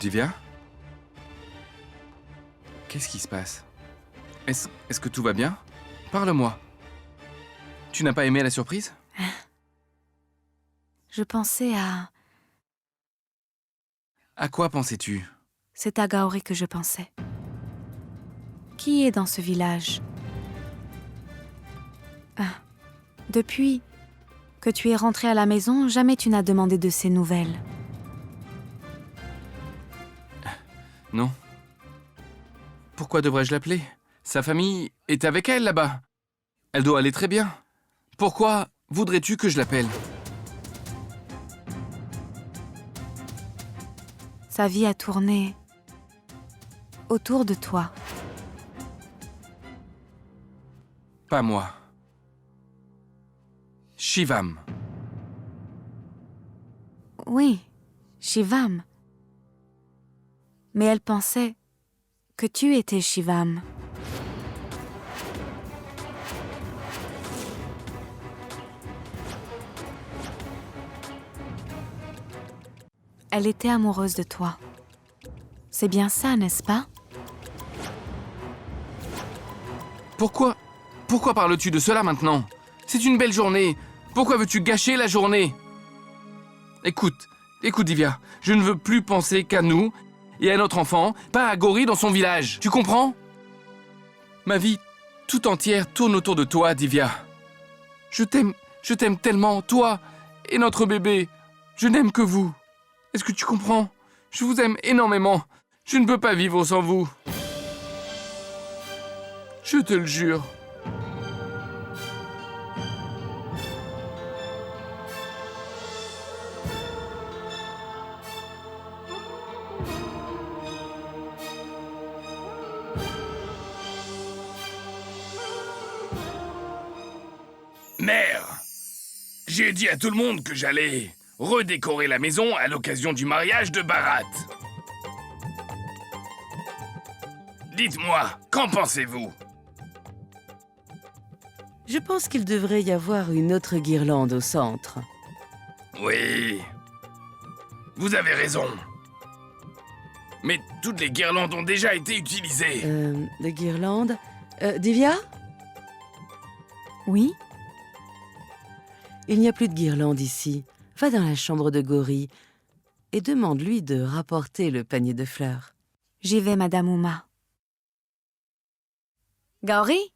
Divya? Qu'est-ce qui se passe? Est-ce que tout va bien? Parle-moi. Tu n'as pas aimé la surprise? Je pensais à... À quoi pensais-tu? C'est à Gaori que je pensais. Qui est dans ce village? Depuis que tu es rentré à la maison, jamais tu n'as demandé de ses nouvelles. Non. Pourquoi devrais-je l'appeler? Sa famille est avec elle là-bas. Elle doit aller très bien. Pourquoi voudrais-tu que je l'appelle? Sa vie a tourné autour de toi. Pas moi. Shivam. Oui, Shivam. Mais elle pensait que tu étais Shivam. Elle était amoureuse de toi. C'est bien ça, n'est-ce pas? Pourquoi parles-tu de cela maintenant? C'est une belle journée. Pourquoi veux-tu gâcher la journée? Écoute, Divya, je ne veux plus penser qu'à nous et à notre enfant, pas à Gauri dans son village. Tu comprends? Ma vie tout entière tourne autour de toi, Divya. Je t'aime tellement, toi et notre bébé. Je n'aime que vous. Est-ce que tu comprends? Je vous aime énormément. Je ne peux pas vivre sans vous. Je te le jure. Mère, j'ai dit à tout le monde que j'allais redécorer la maison à l'occasion du mariage de Bharat. Dites-moi, qu'en pensez-vous? Je pense qu'il devrait y avoir une autre guirlande au centre. Oui, vous avez raison. Mais toutes les guirlandes ont déjà été utilisées. Les guirlandes... Divya? Oui? Il n'y a plus de guirlande ici. Va dans la chambre de Gauri et demande-lui de rapporter le panier de fleurs. J'y vais, Madame Uma. Gauri?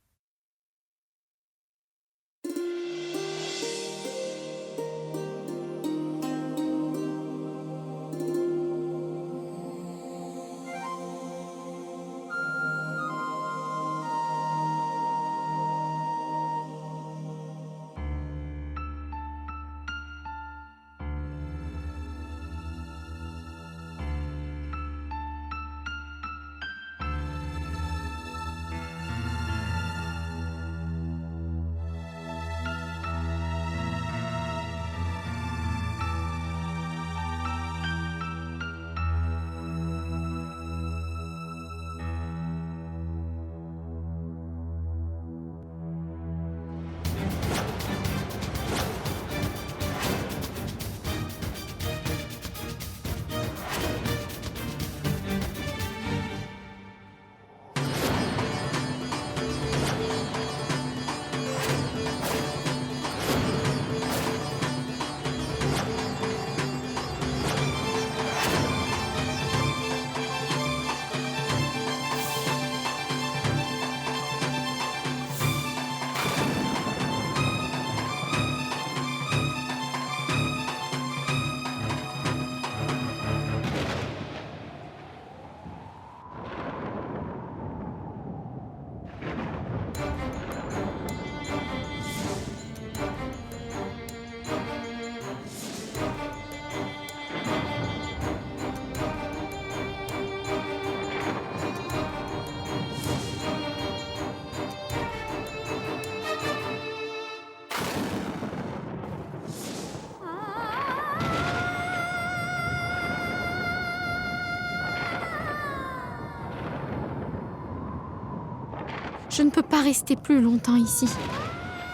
Je ne peux pas rester plus longtemps ici.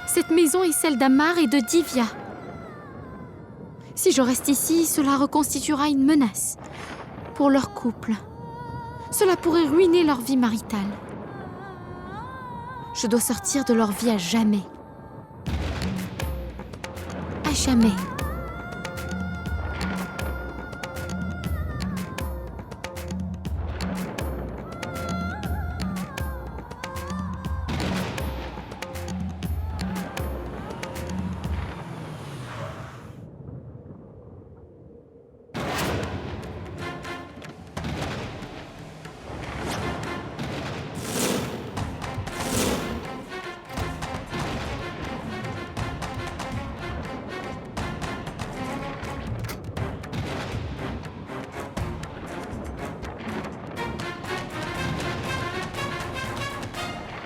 Cette maison est celle d'Amar et de Divya. Si je reste ici, cela reconstituera une menace. pour leur couple. Cela pourrait ruiner leur vie maritale. Je dois sortir de leur vie à jamais. À jamais.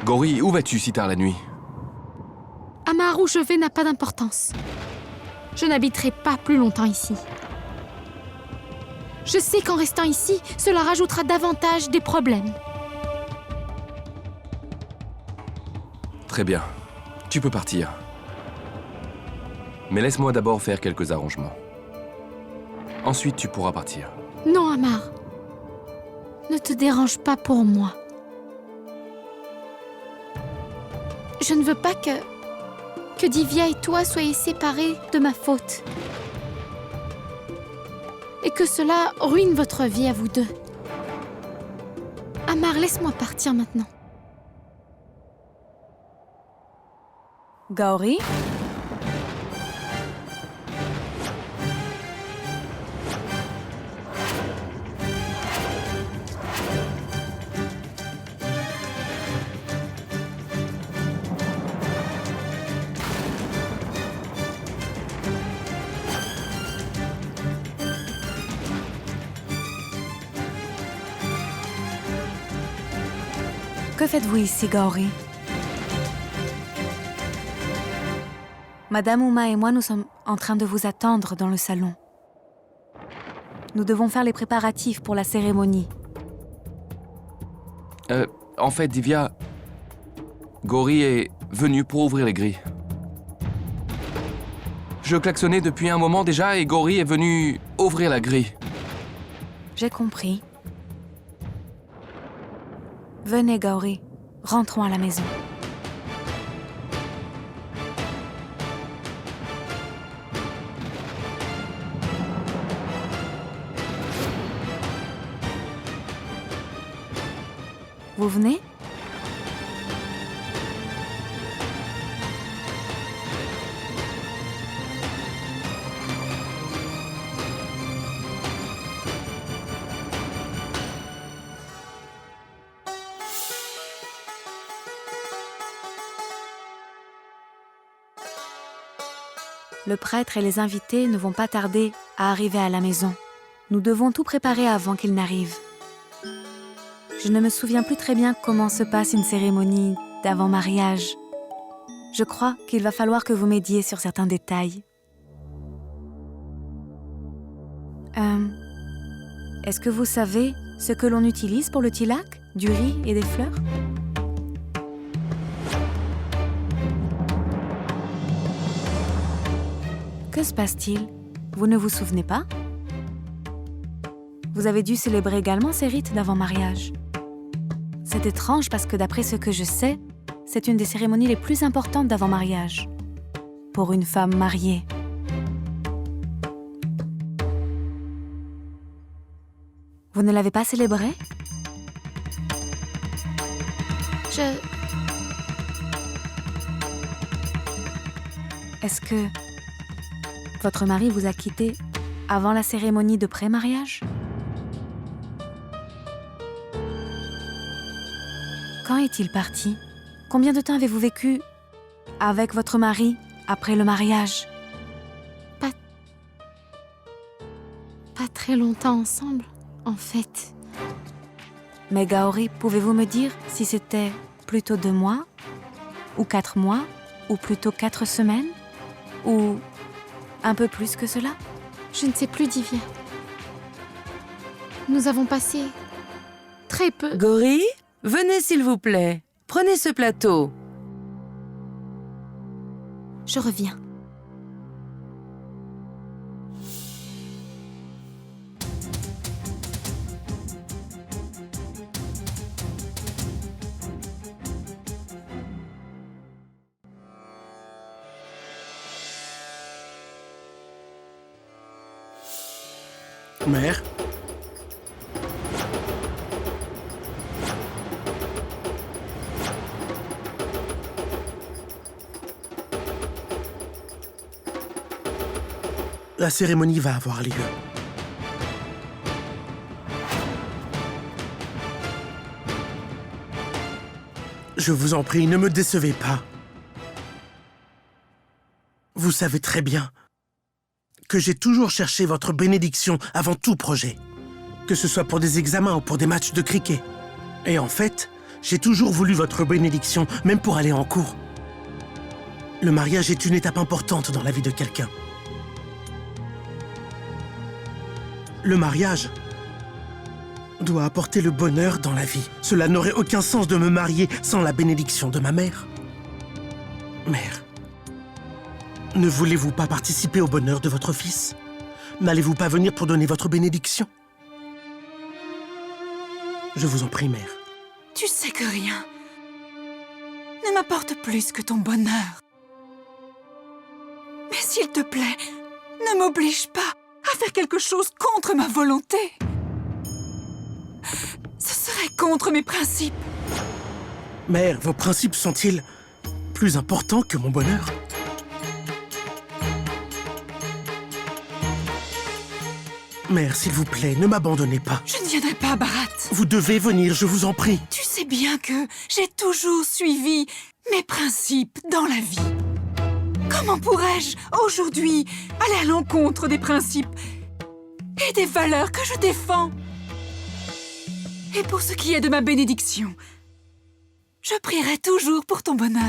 Gauri, où vas-tu si tard la nuit? Amar, où je vais n'a pas d'importance. Je n'habiterai pas plus longtemps ici. Je sais qu'en restant ici, cela rajoutera davantage des problèmes. Très bien. Tu peux partir. Mais laisse-moi d'abord faire quelques arrangements. Ensuite, tu pourras partir. Non, Amar. Ne te dérange pas pour moi. Je ne veux pas que Divya et toi soyez séparés de ma faute. Et que cela ruine votre vie à vous deux. Amar, laisse-moi partir maintenant. Gauri? Que faites-vous ici, Gauri? Madame Uma et moi, nous sommes en train de vous attendre dans le salon. Nous devons faire les préparatifs pour la cérémonie. En fait, Divya, Gauri est venu pour ouvrir les grilles. Je klaxonnais depuis un moment déjà et Gauri est venu ouvrir la grille. J'ai compris. Venez, Gauri. Rentrons à la maison. Vous venez? Le prêtre et les invités ne vont pas tarder à arriver à la maison. Nous devons tout préparer avant qu'ils n'arrivent. Je ne me souviens plus très bien comment se passe une cérémonie d'avant-mariage. Je crois qu'il va falloir que vous m'aidiez sur certains détails. Est-ce que vous savez ce que l'on utilise pour le tilak? Du riz et des fleurs? Que se passe-t-il? Vous ne vous souvenez pas? Vous avez dû célébrer également ces rites d'avant-mariage. C'est étrange parce que d'après ce que je sais, c'est une des cérémonies les plus importantes d'avant-mariage. Pour une femme mariée. Vous ne l'avez pas célébré? Est-ce que votre mari vous a quitté avant la cérémonie de pré-mariage? Quand est-il parti? Combien de temps avez-vous vécu avec votre mari après le mariage? Pas très longtemps ensemble, en fait. Mais Gauri, pouvez-vous me dire si c'était plutôt 2 mois? Ou 4 mois? Ou plutôt 4 semaines? Ou un peu plus que cela? Je ne sais plus, Divya. Nous avons passé très peu... Gauri, venez s'il vous plaît. Prenez ce plateau. Je reviens. Mère? La cérémonie va avoir lieu. Je vous en prie, ne me décevez pas. Vous savez très bien que j'ai toujours cherché votre bénédiction avant tout projet, que ce soit pour des examens ou pour des matchs de cricket. Et en fait, j'ai toujours voulu votre bénédiction, même pour aller en cours. Le mariage est une étape importante dans la vie de quelqu'un. Le mariage doit apporter le bonheur dans la vie. Cela n'aurait aucun sens de me marier sans la bénédiction de ma mère. Mère, ne voulez-vous pas participer au bonheur de votre fils? N'allez-vous pas venir pour donner votre bénédiction? Je vous en prie, mère. Tu sais que rien ne m'apporte plus que ton bonheur. Mais s'il te plaît, ne m'oblige pas à faire quelque chose contre ma volonté. Ce serait contre mes principes. Mère, vos principes sont-ils plus importants que mon bonheur? Mère, s'il vous plaît, ne m'abandonnez pas. Je ne viendrai pas, Bharat. Vous devez venir, je vous en prie. Tu sais bien que j'ai toujours suivi mes principes dans la vie. Comment pourrais-je, aujourd'hui, aller à l'encontre des principes et des valeurs que je défends? Et pour ce qui est de ma bénédiction, je prierai toujours pour ton bonheur.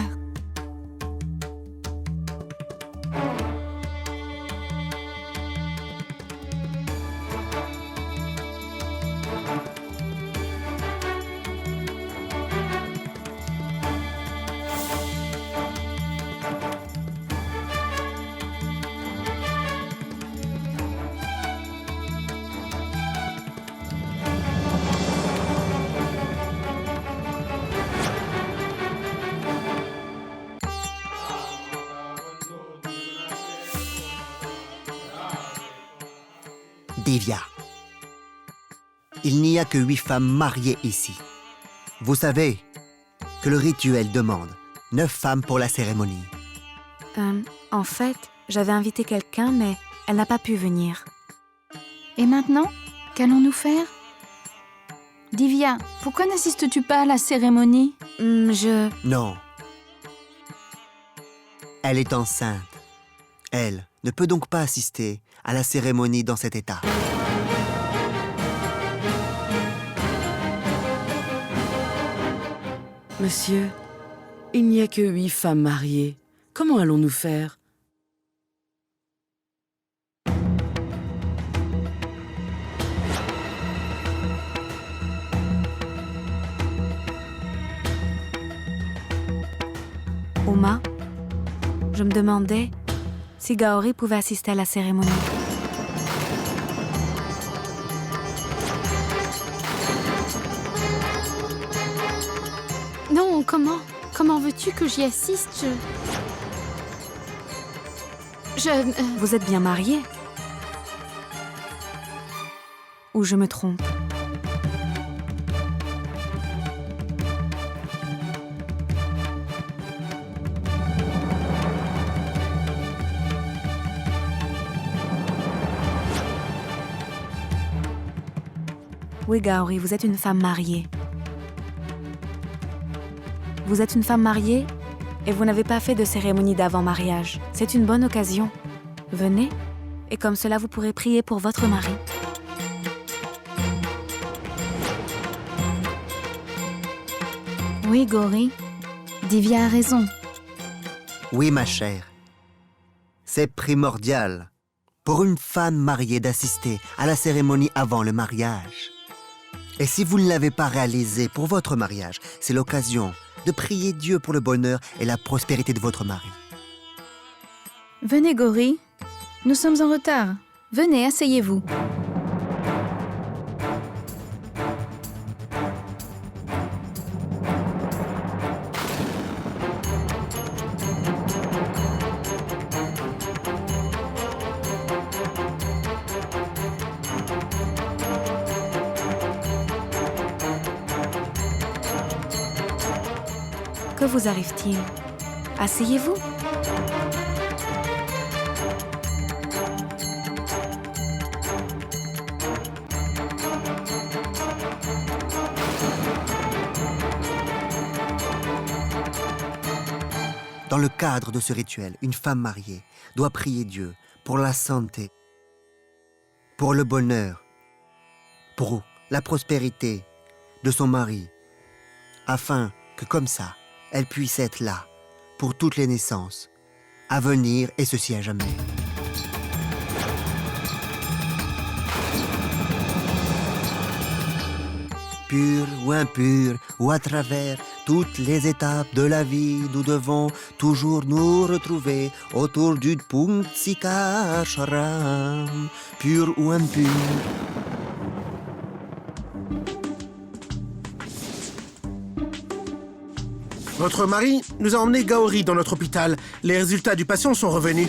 Divya. Il n'y a que 8 femmes mariées ici. Vous savez que le rituel demande 9 femmes pour la cérémonie. En fait, j'avais invité quelqu'un, mais elle n'a pas pu venir. Et maintenant, qu'allons-nous faire? Divya, pourquoi n'assistes-tu pas à la cérémonie? Non. Elle est enceinte. Elle ne peut donc pas assister à la cérémonie dans cet état. Monsieur, il n'y a que 8 femmes mariées. Comment allons-nous faire? Uma, je me demandais si Gauri pouvait assister à la cérémonie. Non, comment veux-tu que j'y assiste? Vous êtes bien mariés? Ou je me trompe? Oui, Gauri, vous êtes une femme mariée. Vous êtes une femme mariée et vous n'avez pas fait de cérémonie d'avant-mariage. C'est une bonne occasion. Venez, et comme cela, vous pourrez prier pour votre mari. Oui, Gauri. Divya a raison. Oui, ma chère. C'est primordial pour une femme mariée d'assister à la cérémonie avant le mariage. Et si vous ne l'avez pas réalisé pour votre mariage, c'est l'occasion de prier Dieu pour le bonheur et la prospérité de votre mari. Venez, Gauri. Nous sommes en retard. Venez, asseyez-vous. Que vous arrive-t-il? Asseyez-vous. Dans le cadre de ce rituel, une femme mariée doit prier Dieu pour la santé, pour le bonheur, pour la prospérité de son mari, afin que comme ça, elle puisse être là pour toutes les naissances, à venir et ceci à jamais. Pur ou impur, ou à travers toutes les étapes de la vie, nous devons toujours nous retrouver autour du Pumtsikacharam, pur ou impur. Votre mari nous a emmené Gaori dans notre hôpital. Les résultats du patient sont revenus.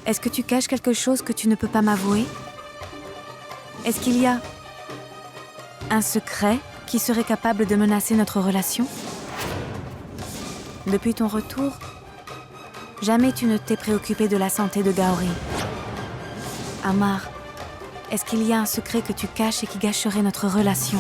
Est-ce que tu caches quelque chose que tu ne peux pas m'avouer? Est-ce qu'il y a un secret qui serait capable de menacer notre relation? Depuis ton retour, jamais tu ne t'es préoccupé de la santé de Gaori. Amar, est-ce qu'il y a un secret que tu caches et qui gâcherait notre relation?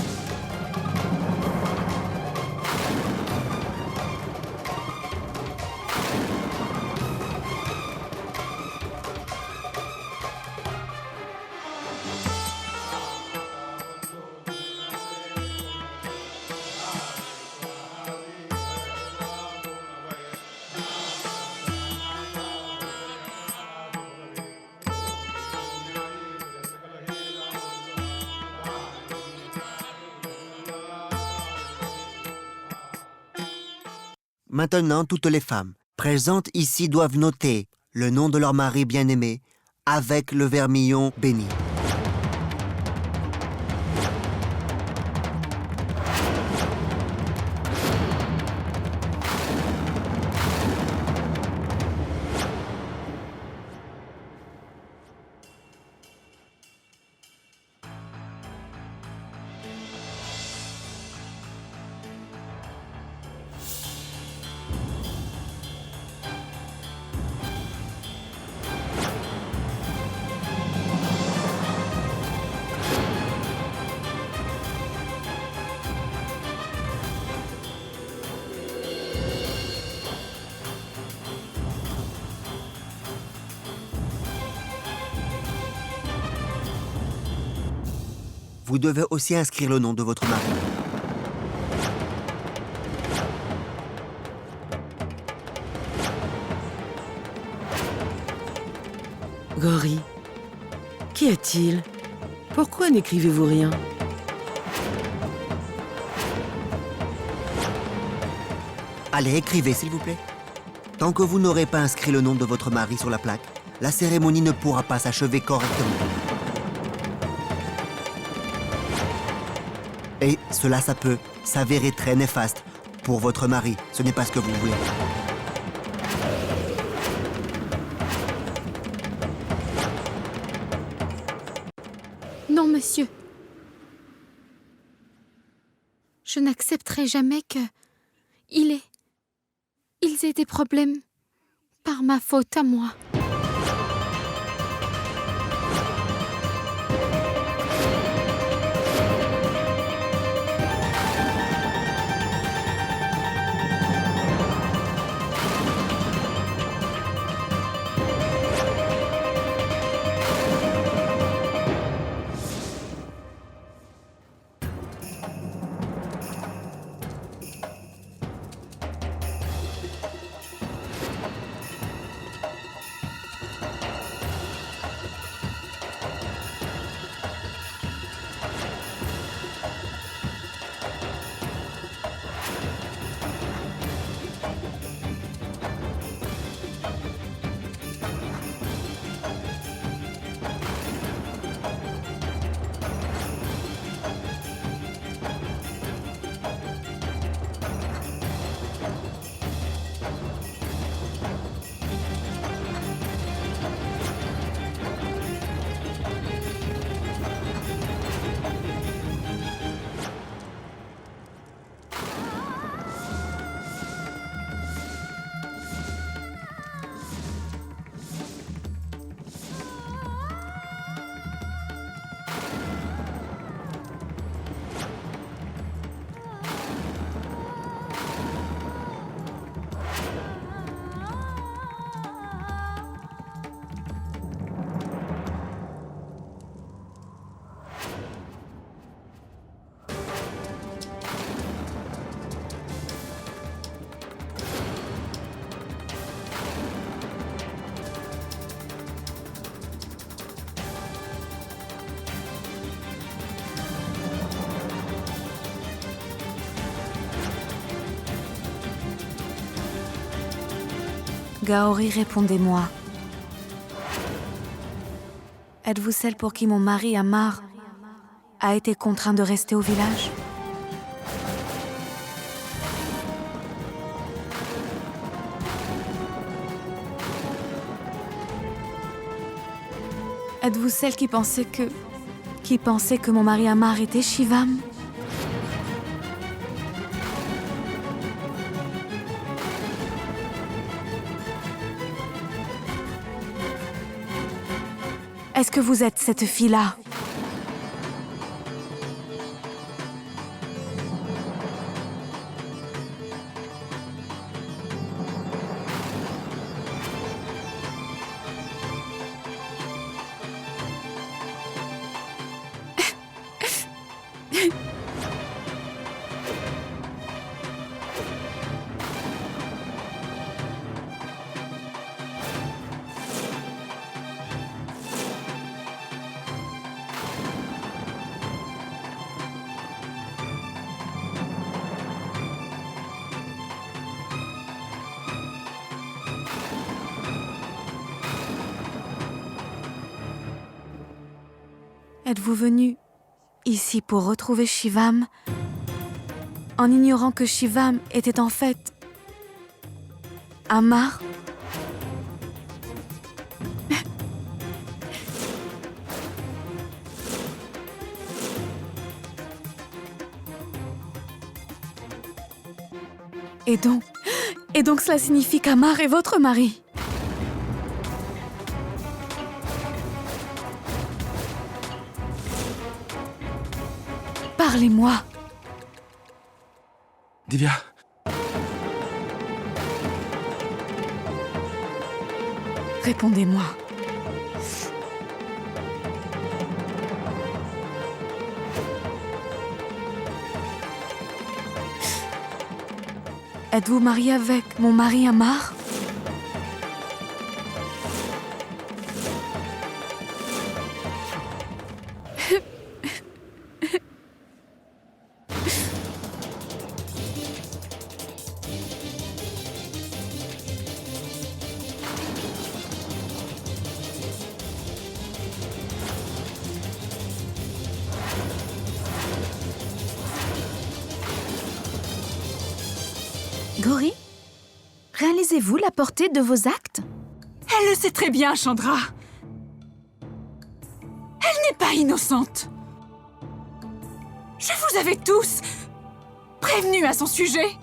Maintenant, toutes les femmes présentes ici doivent noter le nom de leur mari bien-aimé avec le vermillon béni. Vous devez aussi inscrire le nom de votre mari. Gauri, qu'y a-t-il? Pourquoi n'écrivez-vous rien? Allez, écrivez, s'il vous plaît. Tant que vous n'aurez pas inscrit le nom de votre mari sur la plaque, la cérémonie ne pourra pas s'achever correctement. Et cela, ça peut s'avérer très néfaste pour votre mari. Ce n'est pas ce que vous voulez. Non, monsieur. Je n'accepterai jamais que... ils aient des problèmes par ma faute à moi. Gaori, répondez-moi. Êtes-vous celle pour qui mon mari Amar a été contraint de rester au village? Êtes-vous celle qui pensait que mon mari Amar était Shivam? Est-ce que vous êtes cette fille-là? Êtes-vous venu ici pour retrouver Shivam, en ignorant que Shivam était en fait Amar? Et donc cela signifie qu'Amar est votre mari? Parlez-moi. Divya. Répondez-moi. Êtes-vous mariée avec mon mari Amar? Gauri, réalisez-vous la portée de vos actes? Elle le sait très bien, Chandra. Elle n'est pas innocente. Je vous avais tous prévenus à son sujet.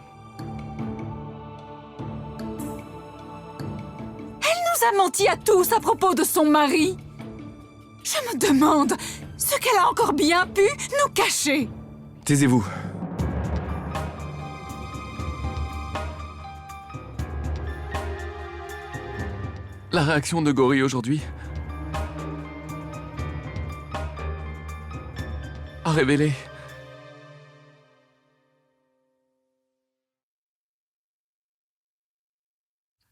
Elle nous a menti à tous à propos de son mari. Je me demande ce qu'elle a encore bien pu nous cacher. Taisez-vous. La réaction de Gauri aujourd'hui a révélé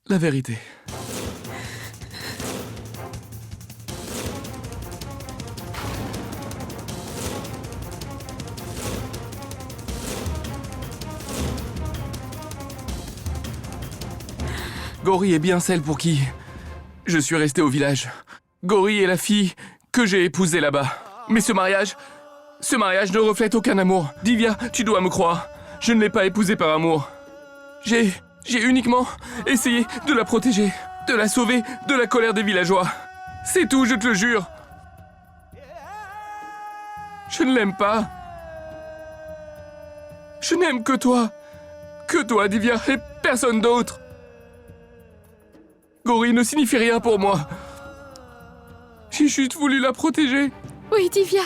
la vérité. Gauri est bien celle pour qui je suis resté au village. Gauri est la fille que j'ai épousée là-bas. Mais ce mariage ne reflète aucun amour. Divya, tu dois me croire. Je ne l'ai pas épousée par amour. J'ai uniquement essayé de la protéger, de la sauver de la colère des villageois. C'est tout, je te le jure. Je ne l'aime pas. Je n'aime que toi. Que toi, Divya, et personne d'autre. Gauri ne signifie rien pour moi. J'ai juste voulu la protéger. Oui, Divya.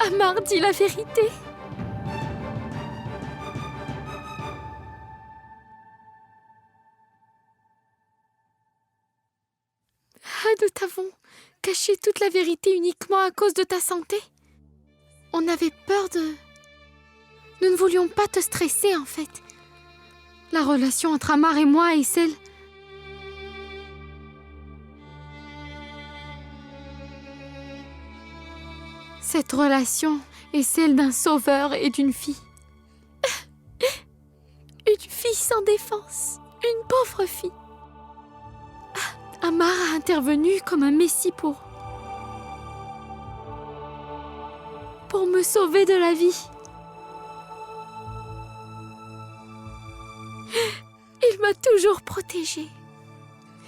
Amar dit la vérité. Nous t'avons caché toute la vérité uniquement à cause de ta santé. On avait peur de... Nous ne voulions pas te stresser, en fait. La relation entre Amar et moi est celle... Cette relation est celle d'un sauveur et d'une fille. sans défense, une pauvre fille. Amar a intervenu comme un messie pour me sauver de la vie. Il m'a toujours protégée.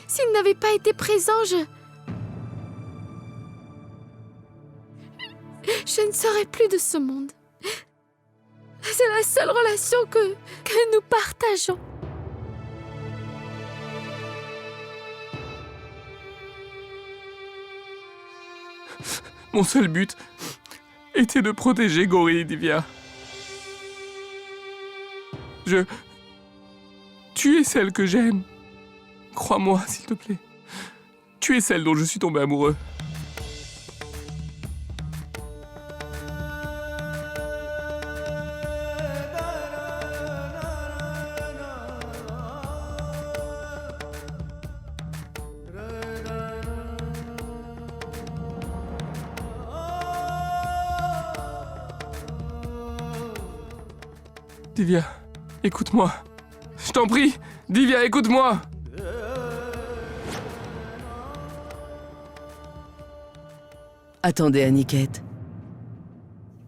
S'il n'avait pas été présent, je ne serais plus de ce monde. C'est la seule relation que nous partageons. Mon seul but était de protéger Gauri, Divya. Tu es celle que j'aime. Crois-moi, s'il te plaît. Tu es celle dont je suis tombé amoureux. Divya, écoute-moi. Je t'en prie, Divya, écoute-moi. Attendez, Aniket.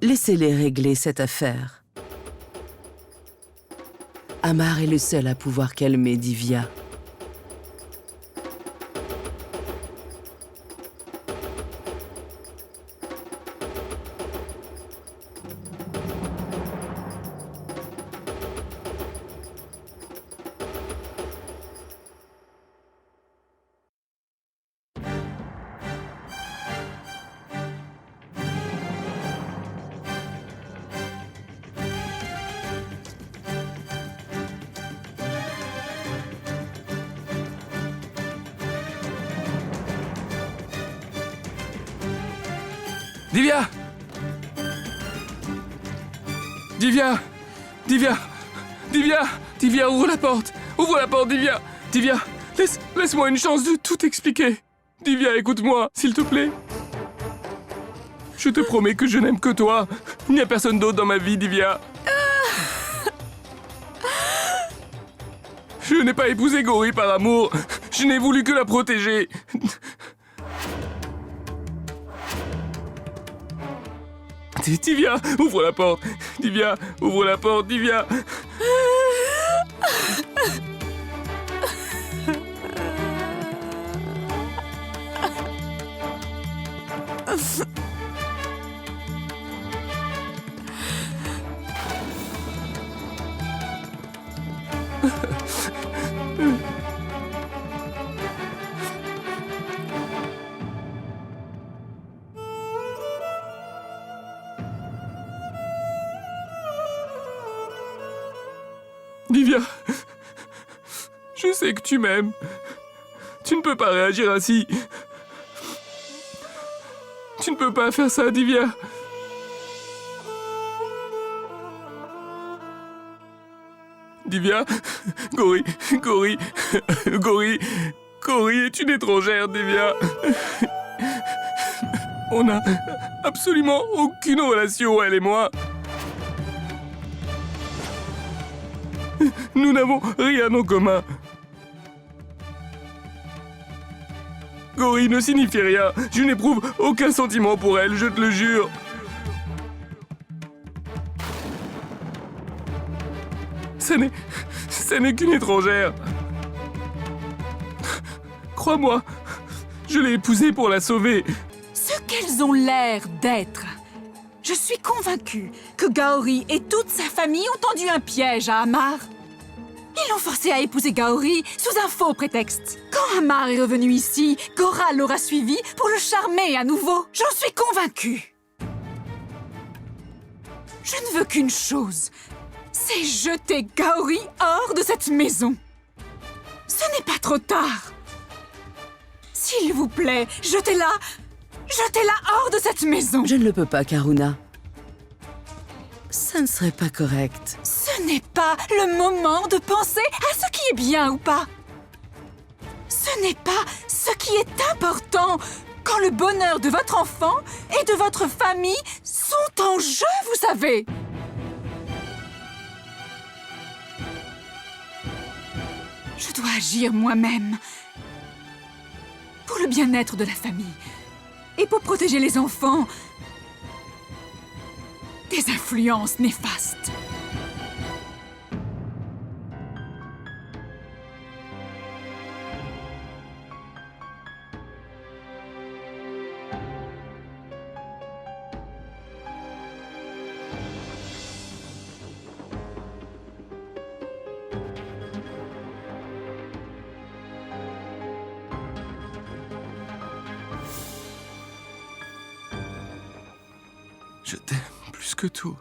Laissez-les régler cette affaire. Amar est le seul à pouvoir calmer Divya. Divya! Divya! Divya! Divya! Divya, ouvre la porte! Ouvre la porte, Divya! Divya, laisse-moi une chance de tout expliquer! Divya, écoute-moi, s'il te plaît! Je te promets que je n'aime que toi! Il n'y a personne d'autre dans ma vie, Divya! Je n'ai pas épousé Gauri par amour! Je n'ai voulu que la protéger! Divya, ouvre la porte! Divya, ouvre la porte, Divya! Divya, je sais que tu m'aimes. Tu ne peux pas réagir ainsi. Tu ne peux pas faire ça, Divya. Divya, Gauri est une étrangère, Divya. On n'a absolument aucune relation, elle et moi. Nous n'avons rien en commun. Gauri ne signifie rien. Je n'éprouve aucun sentiment pour elle, je te le jure. Ce n'est qu'une étrangère. Crois-moi, je l'ai épousée pour la sauver. Ce qu'elles ont l'air d'être. Je suis convaincue que Gauri et toute sa famille ont tendu un piège à Amar. Ils l'ont forcé à épouser Gauri sous un faux prétexte. Quand Amar est revenu ici, Gora l'aura suivi pour le charmer à nouveau. J'en suis convaincue. Je ne veux qu'une chose, c'est jeter Gauri hors de cette maison. Ce n'est pas trop tard. S'il vous plaît, jetez-la hors de cette maison. Je ne le peux pas, Karuna. Ça ne serait pas correct. Ce n'est pas le moment de penser à ce qui est bien ou pas. Ce n'est pas ce qui est important quand le bonheur de votre enfant et de votre famille sont en jeu, vous savez. Je dois agir moi-même. Pour le bien-être de la famille. Et pour protéger les enfants des influences néfastes. Je t'aime plus que tout.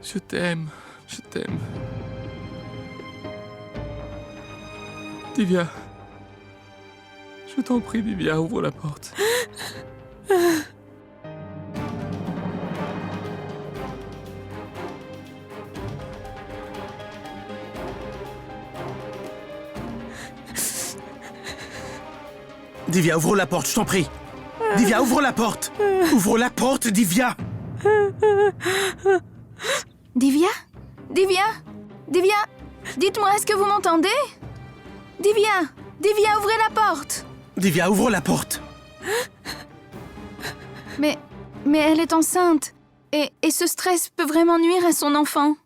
Je t'aime, je t'aime. Divya. Je t'en prie, Divya, ouvre la porte. Divya, ouvre la porte, je t'en prie. Divya, ouvre la porte. Ouvre la porte, Divya. Divya? Divya? Divya? Dites-moi, est-ce que vous m'entendez? Divya! Divya, ouvrez la porte! Divya, ouvre la porte. Mais elle est enceinte. Et ce stress peut vraiment nuire à son enfant.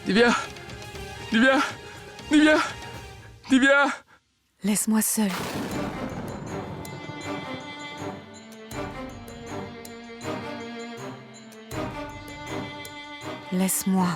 Divya! Divya! Divya! Divya! Laisse-moi seule. Laisse-moi.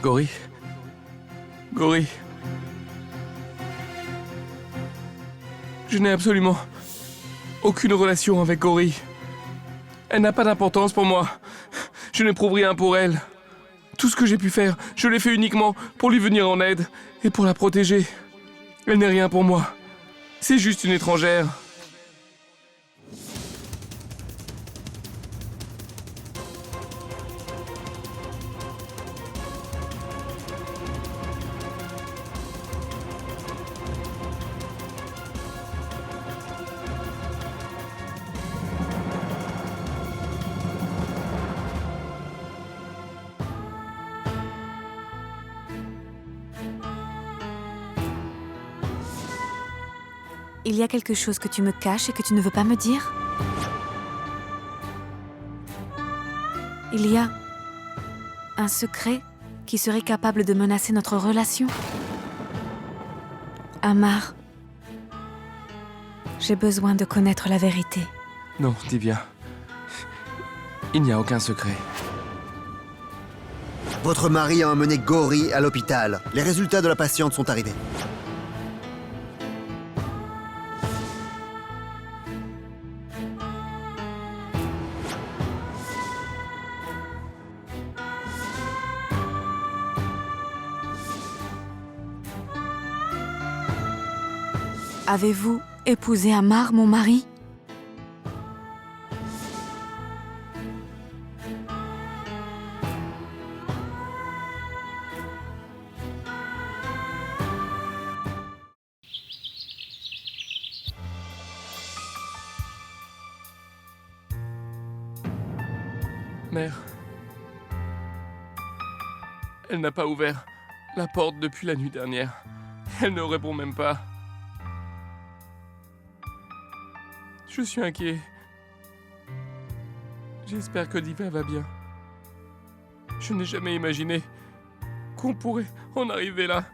Gauri. Gauri. Je n'ai absolument aucune relation avec Gauri. Elle n'a pas d'importance pour moi. Je n'éprouve rien pour elle. Tout ce que j'ai pu faire, je l'ai fait uniquement pour lui venir en aide et pour la protéger. Elle n'est rien pour moi. C'est juste une étrangère. Il y a quelque chose que tu me caches et que tu ne veux pas me dire? Il y a un secret qui serait capable de menacer notre relation? Amar, j'ai besoin de connaître la vérité. Non, Divya. Il n'y a aucun secret. Votre mari a emmené Gauri à l'hôpital. Les résultats de la patiente sont arrivés. Avez-vous épousé Amar, mon mari? Mère. Elle n'a pas ouvert la porte depuis la nuit dernière. Elle ne répond même pas. Je suis inquiet. J'espère que Divya va bien. Je n'ai jamais imaginé qu'on pourrait en arriver là.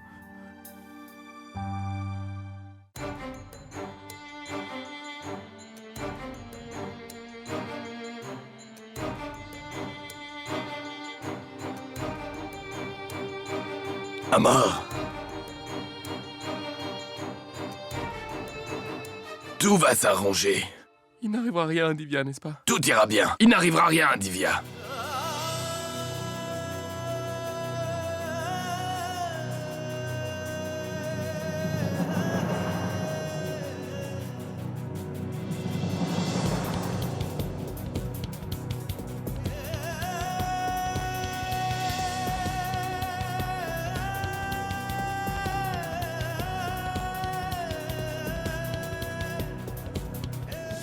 Amar. Tout va s'arranger. Il n'arrivera rien à Divya, n'est-ce pas? Tout ira bien. Il n'arrivera rien à Divya.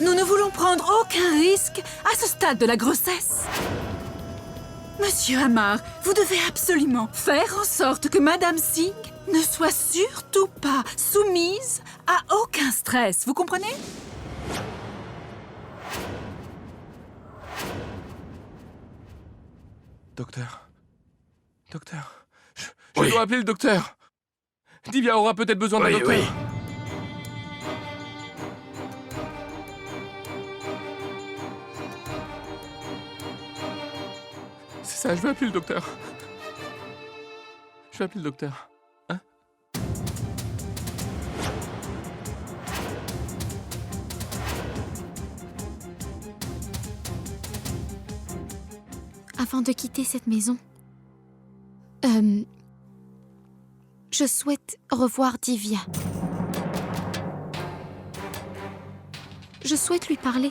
Nous ne voulons prendre aucun risque à ce stade de la grossesse. Monsieur Amar, vous devez absolument faire en sorte que Madame Singh ne soit surtout pas soumise à aucun stress. Vous comprenez? Docteur. Docteur. Je Oui. dois appeler le docteur. Divya aura peut-être besoin d'un Oui, docteur. oui. C'est ça, je vais appeler le docteur. Je vais appeler le docteur. Hein? Avant de quitter cette maison, je souhaite revoir Divya. Je souhaite lui parler.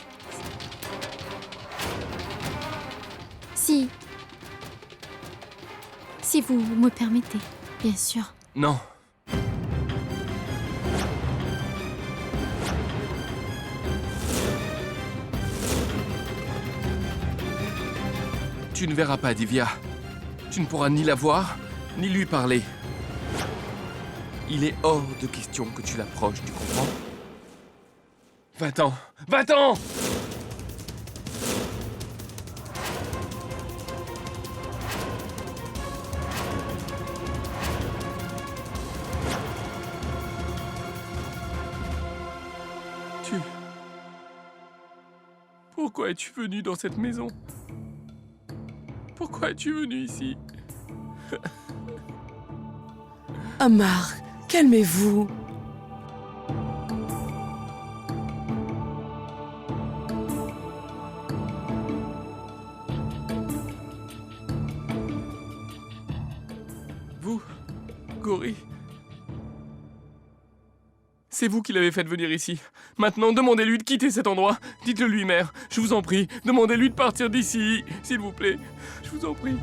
Si vous me permettez, bien sûr. Non. Tu ne verras pas Divya. Tu ne pourras ni la voir, ni lui parler. Il est hors de question que tu l'approches, tu comprends? Va-t'en! Va-t'en! Pourquoi es-tu venu dans cette maison? Pourquoi es-tu venu ici? Amar, calmez-vous. Vous, Gauri, c'est vous qui l'avez fait venir ici. Maintenant, demandez-lui de quitter cet endroit. Dites-le lui, mère. Je vous en prie. Demandez-lui de partir d'ici, s'il vous plaît. Je vous en prie.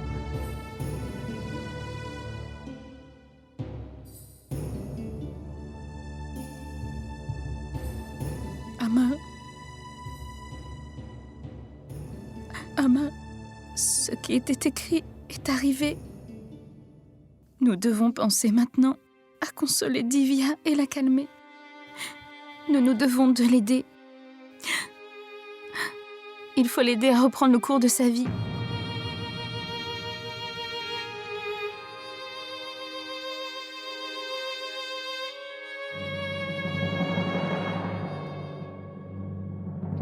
Amar, ce qui était écrit est arrivé. Nous devons penser maintenant à consoler Divya et la calmer. Nous devons de l'aider. Il faut l'aider à reprendre le cours de sa vie.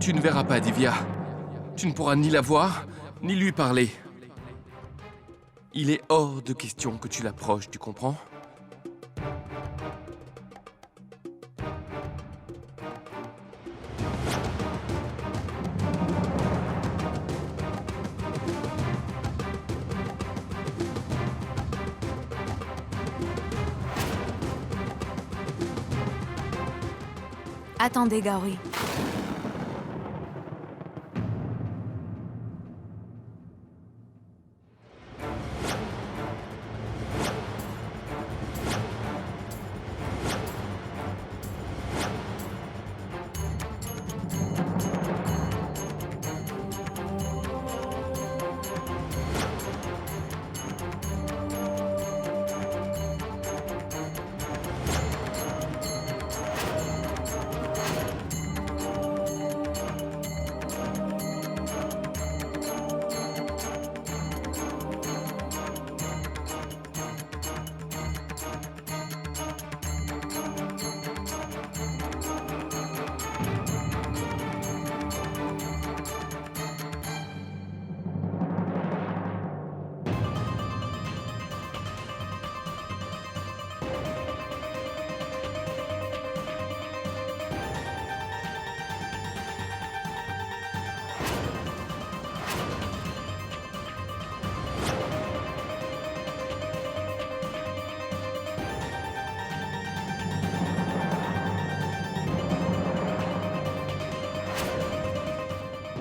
Tu ne verras pas Divya. Tu ne pourras ni la voir, ni lui parler. Il est hors de question que tu l'approches, tu comprends? Attendez, Gauri.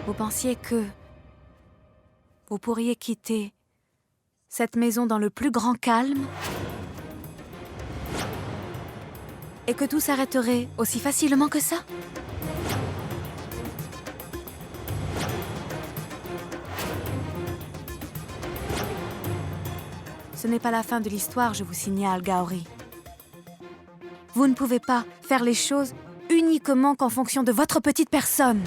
Vous pensiez que vous pourriez quitter cette maison dans le plus grand calme et que tout s'arrêterait aussi facilement que ça? Ce n'est pas la fin de l'histoire, je vous signale, Gaori. Vous ne pouvez pas faire les choses uniquement qu'en fonction de votre petite personne.